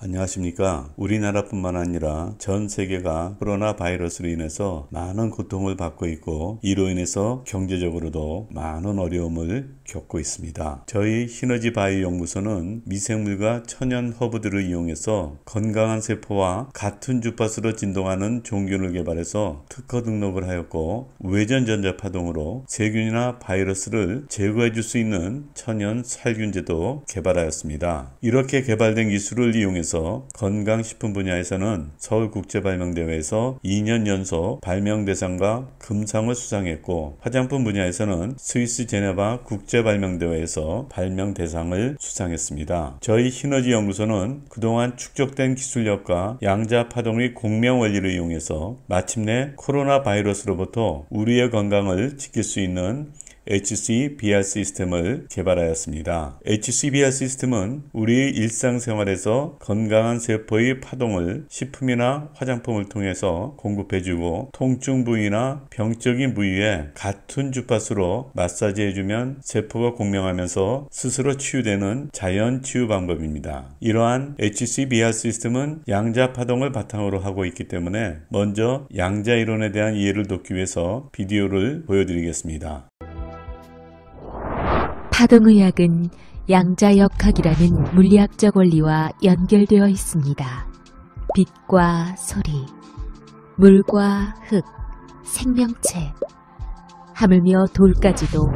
안녕하십니까. 우리나라뿐만 아니라 전 세계가 코로나 바이러스로 인해서 많은 고통을 받고 있고 이로 인해서 경제적으로도 많은 어려움을 겪고 있습니다. 저희 시너지 바이오 연구소는 미생물과 천연 허브들을 이용해서 건강한 세포와 같은 주파수로 진동하는 종균을 개발해서 특허 등록을 하였고, 우회전 전자 파동으로 세균이나 바이러스를 제거해 줄 수 있는 천연 살균제도 개발하였습니다. 이렇게 개발된 기술을 이용해서 건강식품 분야에서는 서울국제발명대회에서 2년 연속 발명대상과 금상을 수상했고, 화장품 분야에서는 스위스 제네바 국제발명대회에서 발명대상을 수상했습니다. 저희 시너지 연구소는 그동안 축적된 기술력과 양자파동의 공명원리를 이용해서 마침내 코로나 바이러스로부터 우리의 건강을 지킬 수 있는 HCBR 시스템을 개발하였습니다. HCBR 시스템은 우리 일상생활에서 건강한 세포의 파동을 식품이나 화장품을 통해서 공급해주고, 통증 부위나 병적인 부위에 같은 주파수로 마사지해주면 세포가 공명하면서 스스로 치유되는 자연 치유 방법입니다. 이러한 HCBR 시스템은 양자 파동을 바탕으로 하고 있기 때문에 먼저 양자 이론에 대한 이해를 돕기 위해서 비디오를 보여드리겠습니다. 파동의학은 양자역학이라는 물리학적 원리와 연결되어 있습니다. 빛과 소리, 물과 흙, 생명체, 하물며 돌까지도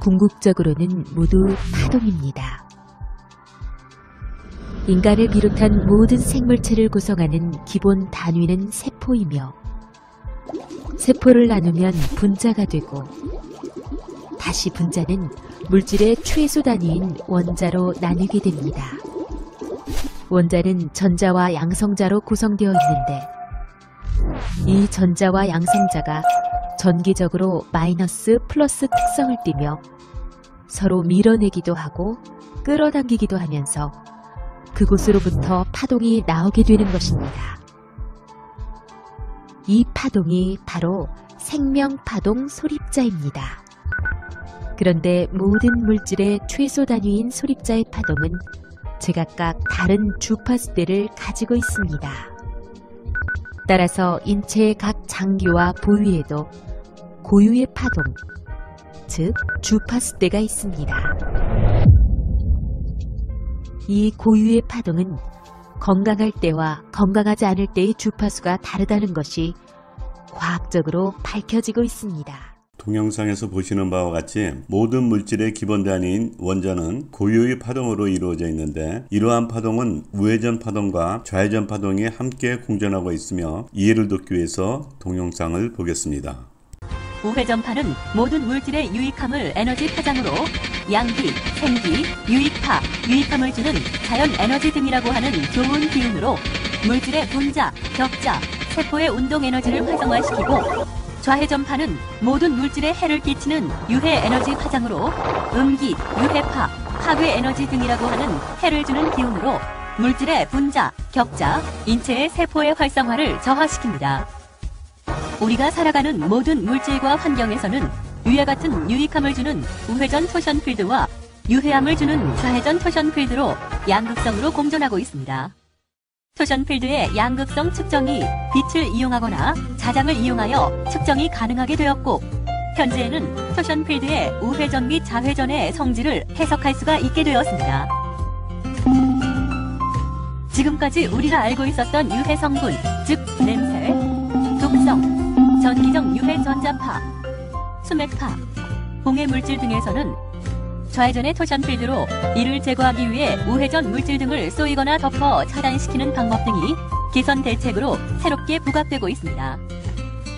궁극적으로는 모두 파동입니다. 인간을 비롯한 모든 생물체를 구성하는 기본 단위는 세포이며, 세포를 나누면 분자가 되고, 다시 분자는 물질의 최소 단위인 원자로 나뉘게 됩니다. 원자는 전자와 양성자로 구성되어 있는데, 이 전자와 양성자가 전기적으로 마이너스 플러스 특성을 띠며 서로 밀어내기도 하고 끌어당기기도 하면서 그곳으로부터 파동이 나오게 되는 것입니다. 이 파동이 바로 생명파동 소립자입니다. 그런데 모든 물질의 최소 단위인 소립자의 파동은 제각각 다른 주파수대를 가지고 있습니다. 따라서 인체의 각 장기와 부위에도 고유의 파동, 즉 주파수대가 있습니다. 이 고유의 파동은 건강할 때와 건강하지 않을 때의 주파수가 다르다는 것이 과학적으로 밝혀지고 있습니다. 동영상에서 보시는 바와 같이 모든 물질의 기본 단위인 원자는 고유의 파동으로 이루어져 있는데, 이러한 파동은 우회전 파동과 좌회전 파동이 함께 공존하고 있으며, 이해를 돕기 위해서 동영상을 보겠습니다. 우회전파는 모든 물질의 유익함을 에너지 파장으로 양기, 생기, 유익파, 유익함을 주는 자연 에너지 등이라고 하는 좋은 기운으로 물질의 분자, 격자, 세포의 운동 에너지를 활성화시키고, 좌회전파는 모든 물질에 해를 끼치는 유해 에너지 파장으로 음기, 유해파, 파괴 에너지 등이라고 하는 해를 주는 기운으로 물질의 분자, 격자, 인체의 세포의 활성화를 저하시킵니다. 우리가 살아가는 모든 물질과 환경에서는 위와 같은 유익함을 주는 우회전 토션 필드와 유해함을 주는 좌회전 토션 필드로 양극성으로 공존하고 있습니다. 토션 필드의 양극성 측정이 빛을 이용하거나 자장을 이용하여 측정이 가능하게 되었고, 현재에는 토션 필드의 우회전 및 좌회전의 성질을 해석할 수가 있게 되었습니다. 지금까지 우리가 알고 있었던 유해 성분, 즉 냄새, 독성, 전기적 유해 전자파, 수맥파, 공해 물질 등에서는 좌회전의 토션 필드로 이를 제거하기 위해 우회전 물질 등을 쏘이거나 덮어 차단시키는 방법 등이 개선 대책으로 새롭게 부각되고 있습니다.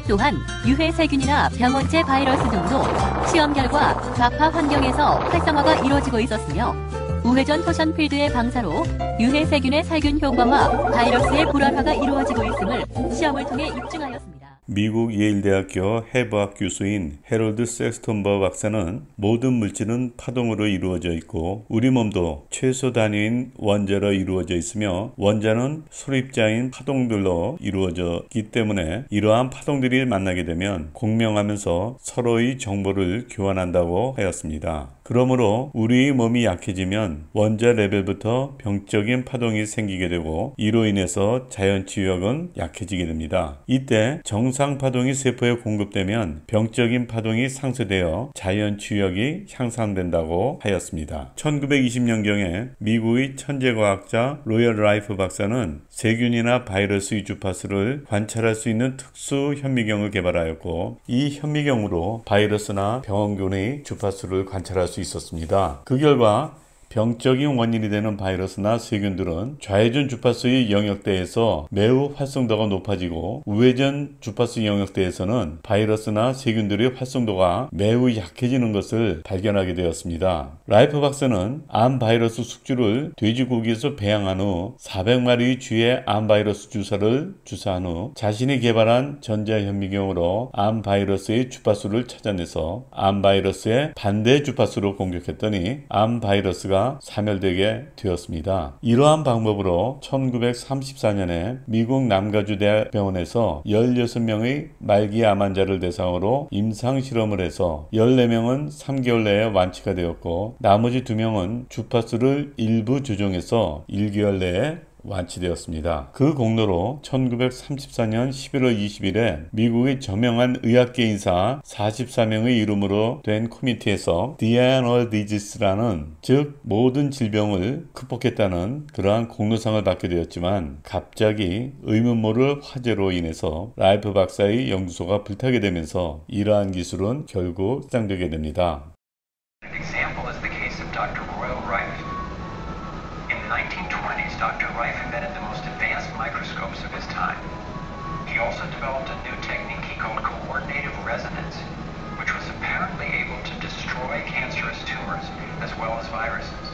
또한 유해 세균이나 병원체 바이러스 등도 시험 결과 과파 환경에서 활성화가 이루어지고 있었으며, 우회전 토션 필드의 방사로 유해 세균의 살균 효과와 바이러스의 불활화가 이루어지고 있음을 시험을 통해 입증하였습니다. 미국 예일대학교 해부학 교수인 해롤드 섹스톤버 박사는 모든 물질은 파동으로 이루어져 있고 우리 몸도 최소 단위인 원자로 이루어져 있으며, 원자는 소립자인 파동들로 이루어져 있기 때문에 이러한 파동들이 만나게 되면 공명하면서 서로의 정보를 교환한다고 하였습니다. 그러므로 우리의 몸이 약해지면 원자 레벨부터 병적인 파동이 생기게 되고 이로 인해서 자연 치유력은 약해지게 됩니다. 이때 정상 파동이 세포에 공급되면 병적인 파동이 상쇄되어 자연 치유력이 향상된다고 하였습니다. 1920년경에 미국의 천재과학자 로열 라이프 박사는 세균이나 바이러스의 주파수를 관찰할 수 있는 특수 현미경을 개발하였고 이 현미경으로 바이러스나 병원균의 주파수를 관찰할 수 있었습니다. 그 결과 병적인 원인이 되는 바이러스나 세균들은 좌회전 주파수의 영역대에서 매우 활성도가 높아지고 우회전 주파수 영역대에서는 바이러스나 세균들의 활성도가 매우 약해지는 것을 발견하게 되었습니다. 라이프 박사는 암 바이러스 숙주를 돼지고기에서 배양한 후 400마리의 쥐의 암 바이러스 주사를 주사한 후 자신이 개발한 전자현미경으로 암 바이러스의 주파수를 찾아내서 암 바이러스의 반대 주파수로 공격했더니 암 바이러스가 사멸되게 되었습니다. 이러한 방법으로 1934년에 미국 남가주 대병원에서 16명의 말기 암 환자를 대상으로 임상 실험을 해서 14명은 3개월 내에 완치가 되었고 나머지 2명은 주파수를 일부 조정해서 1개월 내에 완치되었습니다. 그 공로로 1934년 11월 20일에 미국의 저명한 의학계 인사 44명의 이름으로 된 코미티에서 Diurnal Disease라는 즉 모든 질병을 극복했다는 그러한 공로상을 받게 되었지만 갑자기 의문모를 화재로 인해서 라이프 박사의 연구소가 불타게 되면서 이러한 기술은 결국 시장되게 됩니다. Dr. Reif invented the most advanced microscopes of his time. He also developed a new technique he called coordinative resonance, which was apparently able to destroy cancerous tumors as well as viruses.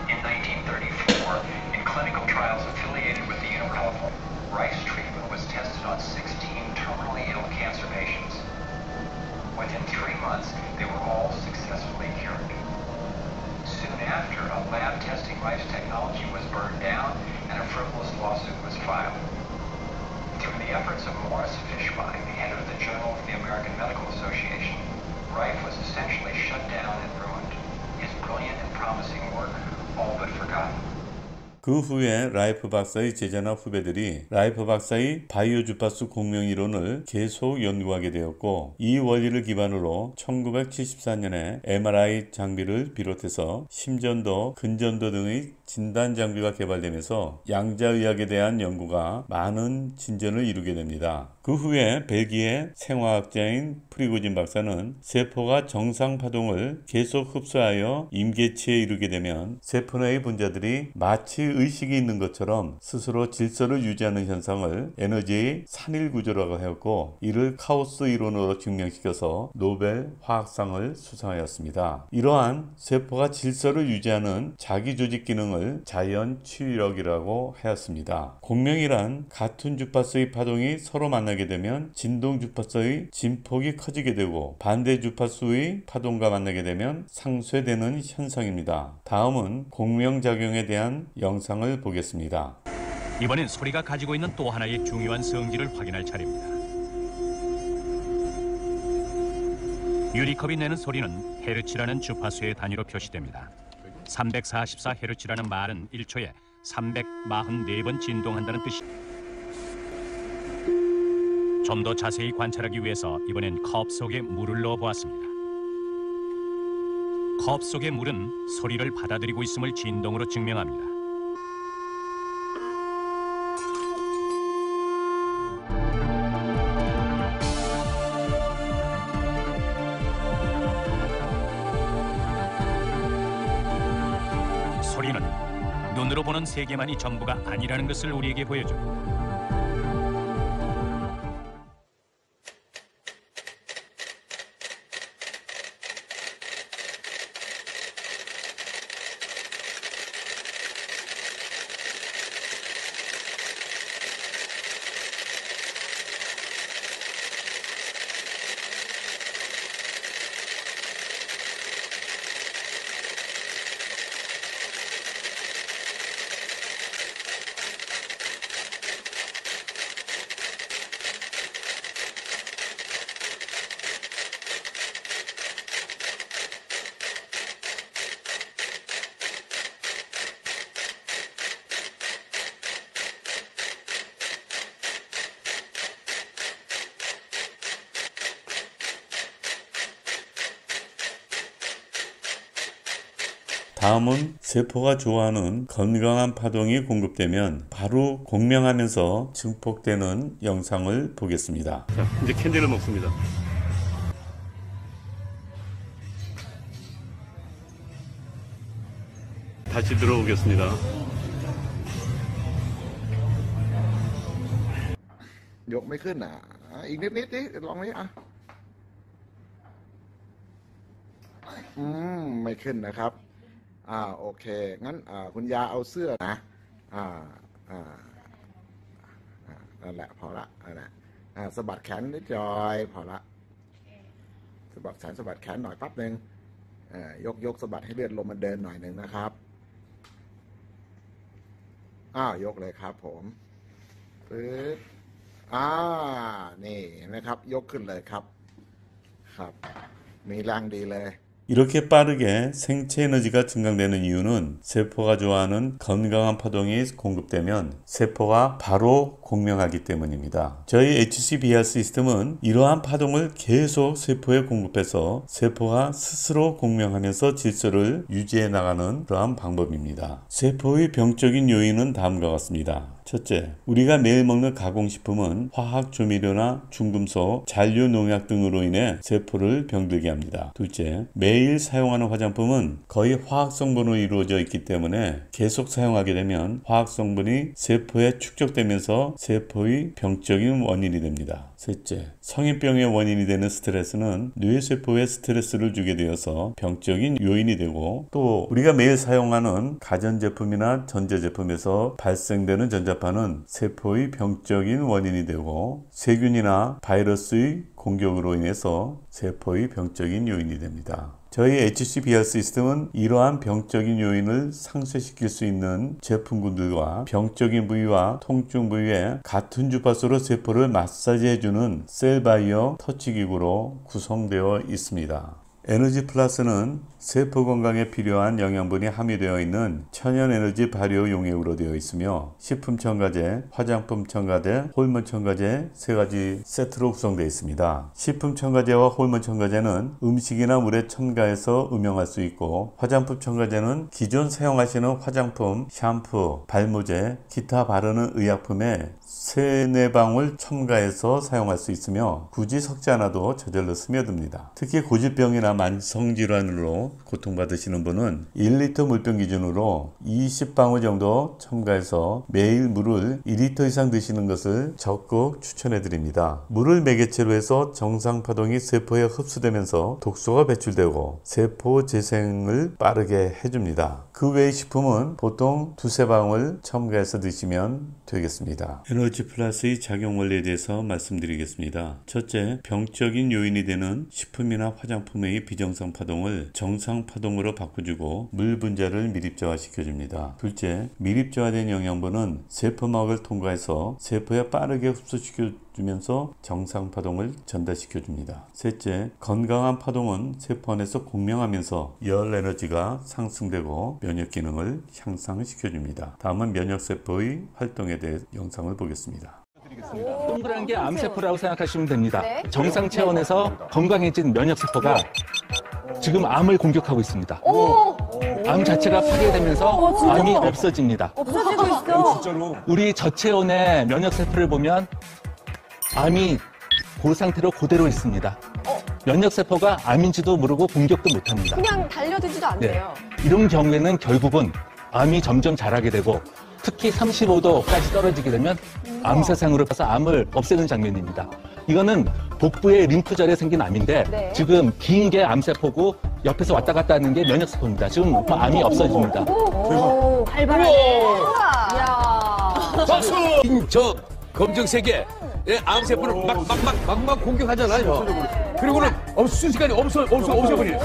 In 1934, in clinical trials affiliated with the University, Reif's treatment was tested on 16 terminally ill cancer patients. Within 3 months, they were all successfully cured. Soon after, a lab testing Reif's technology was burned down and a frivolous lawsuit was filed. Through the efforts of Morris Fishbein, head of the Journal of the American Medical Association, Reif was essentially shut down and ruined. His brilliant and promising work all but forgotten. 그 후에 라이프 박사의 제자나 후배들이 라이프 박사의 바이오 주파수 공명 이론을 계속 연구하게 되었고 이 원리를 기반으로 1974년에 MRI 장비를 비롯해서 심전도, 근전도 등의 진단 장비가 개발되면서 양자의학에 대한 연구가 많은 진전을 이루게 됩니다. 그 후에 벨기에 생화학자인 프리고진 박사는 세포가 정상 파동을 계속 흡수하여 임계치에 이르게 되면 세포 내의 분자들이 마치 의식이 있는 것처럼 스스로 질서를 유지하는 현상을 에너지의 산일 구조라고 하였고 이를 카오스 이론으로 증명시켜서 노벨 화학상을 수상하였습니다. 이러한 세포가 질서를 유지하는 자기 조직 기능을 자연 치유력이라고 하였습니다. 공명이란 같은 주파수의 파동이 서로 만나게 되면 진동 주파수의 진폭이 커지게 되고 반대 주파수의 파동과 만나게 되면 상쇄되는 현상입니다. 다음은 공명작용에 대한 영상을 보겠습니다. 이번엔 소리가 가지고 있는 또 하나의 중요한 성질을 확인할 차례입니다. 유리컵이 내는 소리는 헤르츠라는 주파수의 단위로 표시됩니다. 344헤르츠라는 말은 1초에 344번 진동한다는 뜻입니다. 좀 더 자세히 관찰하기 위해서 이번엔 컵 속에 물을 넣어 보았습니다. 컵 속의 물은 소리를 받아들이고 있음을 진동으로 증명합니다. 소리는 눈으로 보는 세계만이 전부가 아니라는 것을 우리에게 보여줍니다. 다음은 세포가 좋아하는 건강한 파동이 공급되면 바로 공명하면서 증폭되는 영상을 보겠습니다. 자, 이제 캔디를 먹습니다. 다시 들어오겠습니다. ยกไม่ขึ้นอีกนิดดิลองนี้ไม่ขึ้นนะครับโอเคงั้นคุณยาเอาเสื้อนะนั่นแหละพอละนั่นแหละสะบัดแขนนิดหน่อยพอละสะบัดแขนหน่อยแป๊บนึงยกสะบัดให้เลือดลมมันเดินหน่อยนึงนะครับยกเลยครับผมปึ๊บนี่นะครับยกขึ้นเลยครับมีแรงดีเลย 이렇게 빠르게 생체 에너지가 증강되는 이유는 세포가 좋아하는 건강한 파동이 공급되면 세포가 바로 공명하기 때문입니다. 저희 HCBR 시스템은 이러한 파동을 계속 세포에 공급해서 세포가 스스로 공명하면서 질서를 유지해 나가는 그러한 방법입니다. 세포의 병적인 요인은 다음과 같습니다. 첫째, 우리가 매일 먹는 가공식품은 화학 조미료나 중금속, 잔류 농약 등으로 인해 세포를 병들게 합니다. 둘째, 매일 사용하는 화장품은 거의 화학 성분으로 이루어져 있기 때문에 계속 사용하게 되면 화학 성분이 세포에 축적되면서 세포의 병적인 원인이 됩니다. 셋째, 성인병의 원인이 되는 스트레스는 뇌세포에 스트레스를 주게 되어서 병적인 요인이 되고, 또 우리가 매일 사용하는 가전제품이나 전자제품에서 발생되는 전자파는 세포의 병적인 원인이 되고, 세균이나 바이러스의 공격으로 인해서 세포의 병적인 요인이 됩니다. 저희 HCBR 시스템은 이러한 병적인 요인을 상쇄시킬 수 있는 제품군들과 병적인 부위와 통증 부위에 같은 주파수로 세포를 마사지해주는 셀바이어 터치기구로 구성되어 있습니다. 에너지 플러스는 세포 건강에 필요한 영양분이 함유되어 있는 천연에너지 발효 용액으로 되어 있으며 식품 첨가제, 화장품 첨가제, 호르몬 첨가제 세 가지 세트로 구성되어 있습니다. 식품 첨가제와 호르몬 첨가제는 음식이나 물에 첨가해서 음용할 수 있고, 화장품 첨가제는 기존 사용하시는 화장품, 샴푸, 발모제, 기타 바르는 의약품에 3-4방울 첨가해서 사용할 수 있으며 굳이 섞지 않아도 저절로 스며듭니다. 특히 고질병이나 만성질환으로 고통받으시는 분은 1리터 물병 기준으로 20방울 정도 첨가해서 매일 물을 2리터 이상 드시는 것을 적극 추천해 드립니다. 물을 매개체로 해서 정상 파동이 세포에 흡수되면서 독소가 배출되고 세포 재생을 빠르게 해줍니다. 그 외의 식품은 보통 2-3방울 첨가해서 드시면 되겠습니다. 에너지 플러스의 작용 원리에 대해서 말씀드리겠습니다. 첫째, 병적인 요인이 되는 식품이나 화장품의 비정상 파동을 정상 파동으로 바꿔주고 물 분자를 미립저하 시켜줍니다. 둘째, 미립저하된 영양분은 세포막을 통과해서 세포에 빠르게 흡수시켜주면서 정상 파동을 전달시켜줍니다. 셋째, 건강한 파동은 세포 안에서 공명하면서 열 에너지가 상승되고 면역 기능을 향상시켜줍니다. 다음은 면역세포의 활동에 대해 영상을 보겠습니다. 동그란 게 암세포라고 생각하시면 됩니다. 정상 체온에서 건강해진 면역세포가 지금 암을 공격하고 있습니다. 암 자체가 파괴되면서 암이 없어집니다. 없어지고 있어. 우리 저체온의 면역세포를 보면 암이 그 상태로 그대로 있습니다. 면역세포가 암인지도 모르고 공격도 못합니다. 그냥 달려들지도 않네요. 이런 경우에는 결국은 암이 점점 자라게 되고, 특히 35도까지 떨어지게 되면 암세상으로 가서 암을 없애는 장면입니다. 이거는 복부의 림프절에 생긴 암인데 지금 긴 게 암세포고 옆에서 왔다 갔다 하는 게 면역세포입니다. 지금 암이 없어집니다. 오, 활발하네. 이야. 박수! 저 검정색의 암세포를 막 공격하잖아요. 그리고는 순식간에 없어버리네.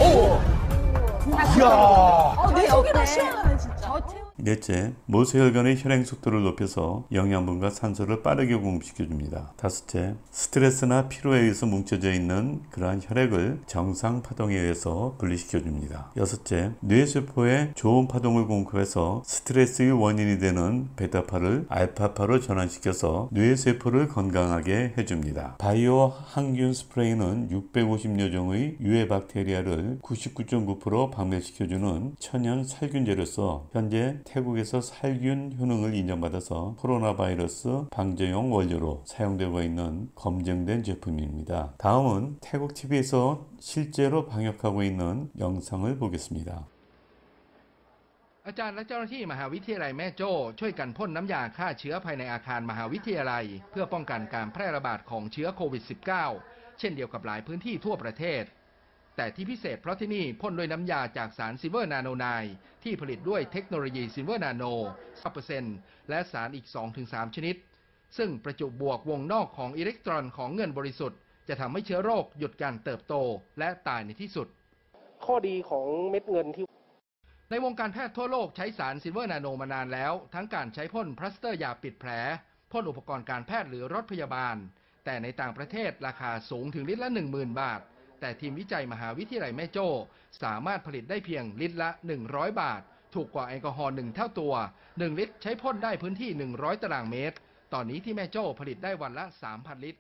이야. 내 속이라 시원하네, 진짜. 넷째, 모세혈관의 혈행 속도를 높여서 영양분과 산소를 빠르게 공급시켜줍니다. 다섯째, 스트레스나 피로에 의해서 뭉쳐져 있는 그러한 혈액을 정상 파동에 의해서 분리시켜줍니다. 여섯째, 뇌세포에 좋은 파동을 공급해서 스트레스의 원인이 되는 베타파를 알파파로 전환시켜서 뇌세포를 건강하게 해줍니다. 바이오 항균 스프레이는 650여 종의 유해 박테리아를 99.9% 박멸시켜주는 천연 살균제로서 현재 태국에서 살균 효능을 인정받아서 코로나 바이러스 방제용 원료로 사용되고 있는 검증된 제품입니다. 다음은 태국 TV에서 실제로 방역하고 있는 영상을 보겠습니다. อาจารย์และเจ้าหน้าที่มหาวิทยาลัยแม่โจ้ช่วยกันพ่นน้ำยาฆ่าเชื้อภายในอาคารมหาวิทยาลัยเพื่อป้องกันการแพร่ระบาดของเชื้อโควิด -19 เช่นเดียวกับหลายพื้นที่ทั่วประเทศแต่ที่พิเศษเพราะที่นี่พ่นด้วยน้ำยาจากสารซิลเวอร์นาโนไนที่ผลิตด้วยเทคโนโลยีซิลเวอร์นาโน 10% และสารอีก 2-3 ชนิดซึ่งประจุบวกวงนอกของอิเล็กตรอนของเงินบริสุทธิ์จะทำให้เชื้อโรคหยุดการเติบโตและตายในที่สุดข้อดีของเม็ดเงินที่ในวงการแพทย์ทั่วโลกใช้สารซิลเวอร์นาโนมานานแล้วทั้งการใช้พ่นพลาสเตอร์ยาปิดแผลพ่นอุปกรณ์การแพทย์หรือรถพยาบาลแต่ในต่างประเทศราคาสูงถึงลิตรละ 10,000 บาทแต่ทีมวิจัยมหาวิทยาลัยแม่โจ้สามารถผลิตได้เพียงลิตรละ100 บาทถูกกว่าแอลกอฮอล์1 เท่าตัว1 ลิตรใช้พ่นได้พื้นที่100 ตารางเมตรตอนนี้ที่แม่โจ้ผลิตได้วันละ 3,000 ลิตร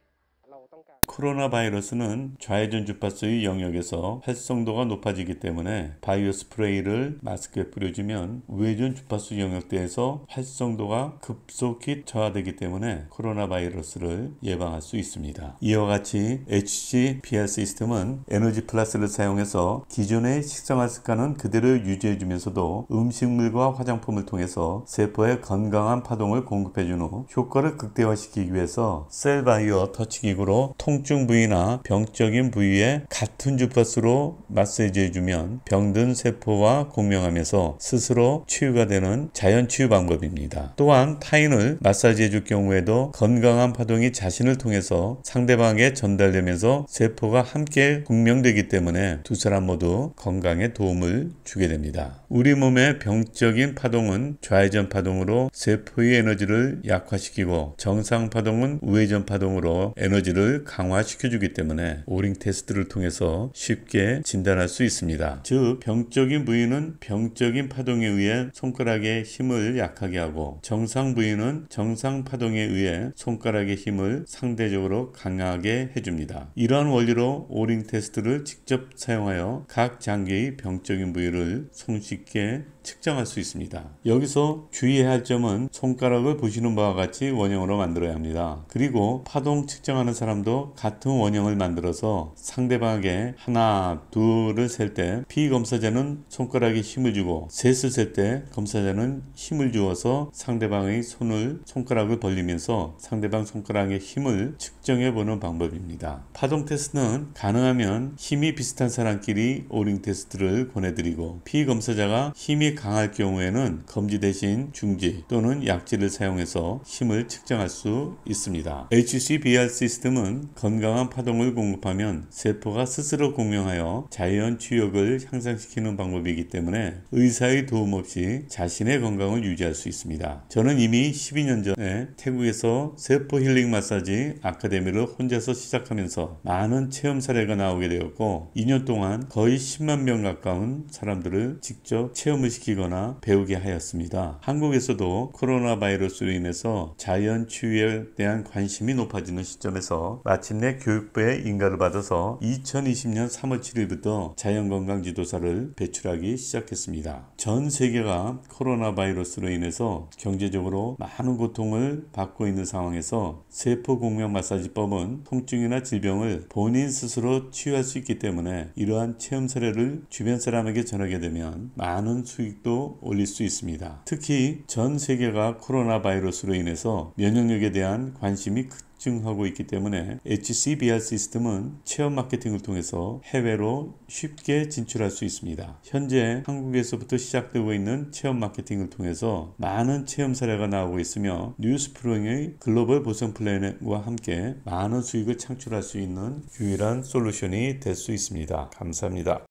코로나 바이러스는 좌회전 주파수의 영역에서 활성도가 높아지기 때문에 바이오 스프레이를 마스크에 뿌려주면 우회전 주파수 영역대에서 활성도가 급속히 저하되기 때문에 코로나 바이러스를 예방할 수 있습니다. 이와 같이 HCPR 시스템은 에너지 플러스를 사용해서 기존의 식생활 습관은 그대로 유지해주면서도 음식물과 화장품을 통해서 세포에 건강한 파동을 공급해준 후 효과를 극대화시키기 위해서 셀바이오 터치기구로 통증 부위나 병적인 부위에 같은 주파수로 마사지해주면 병든 세포와 공명하면서 스스로 치유가 되는 자연치유 방법입니다. 또한 타인을 마사지해줄 경우에도 건강한 파동이 자신을 통해서 상대방에게 전달되면서 세포가 함께 공명되기 때문에 두 사람 모두 건강에 도움을 주게 됩니다. 우리 몸의 병적인 파동은 좌회전 파동으로 세포의 에너지를 약화시키고 정상 파동은 우회전 파동으로 에너지를 강화시켜주기 때문에 오링 테스트를 통해서 쉽게 진단할 수 있습니다. 즉 병적인 부위는 병적인 파동에 의해 손가락의 힘을 약하게 하고 정상 부위는 정상 파동에 의해 손가락의 힘을 상대적으로 강하게 해줍니다. 이러한 원리로 오링 테스트를 직접 사용하여 각 장기의 병적인 부위를 손쉽게 측정할 수 있습니다. 여기서 주의해야 할 점은 손가락을 보시는 바와 같이 원형으로 만들어야 합니다. 그리고 파동 측정하는 사람도 같은 원형을 만들어서 상대방에게 하나, 둘을 셀 때 피검사자는 손가락에 힘을 주고 셋을 셀 때 검사자는 힘을 주어서 상대방의 손가락을 벌리면서 상대방 손가락의 힘을 측정해 보는 방법입니다. 파동 테스트는 가능하면 힘이 비슷한 사람끼리 오링 테스트를 권해드리고 피검사자가 힘이 강할 경우에는 검지 대신 중지 또는 약지를 사용해서 힘을 측정할 수 있습니다. HCPR 시스템은 건강한 파동을 공급하면 세포가 스스로 공명하여 자연 치유력을 향상시키는 방법이기 때문에 의사의 도움 없이 자신의 건강을 유지할 수 있습니다. 저는 이미 12년 전에 태국에서 세포 힐링 마사지 아카데미를 혼자서 시작하면서 많은 체험 사례가 나오게 되었고 2년 동안 거의 10만 명 가까운 사람들을 직접 체험을 시키거나 배우게 하였습니다. 한국에서도 코로나 바이러스로 인해서 자연 치유에 대한 관심이 높아지는 시점에서 마침내 교육부의 인가를 받아서 2020년 3월 7일부터 자연건강 지도사를 배출하기 시작했습니다. 전 세계가 코로나 바이러스로 인해서 경제적으로 많은 고통을 받고 있는 상황에서 세포 공명 마사지법은 통증이나 질병을 본인 스스로 치유할 수 있기 때문에 이러한 체험 사례를 주변 사람에게 전하게 되면 많은 수익도 올릴 수 있습니다. 특히 전 세계가 코로나 바이러스로 인해서 면역력에 대한 관심이 급증하고 있기 때문에 HCPR 시스템은 체험 마케팅을 통해서 해외로 쉽게 진출할 수 있습니다. 현재 한국에서부터 시작되고 있는 체험 마케팅을 통해서 많은 체험 사례가 나오고 있으며 뉴스프링의 글로벌 보상 플랜과 함께 많은 수익을 창출할 수 있는 유일한 솔루션이 될 수 있습니다. 감사합니다.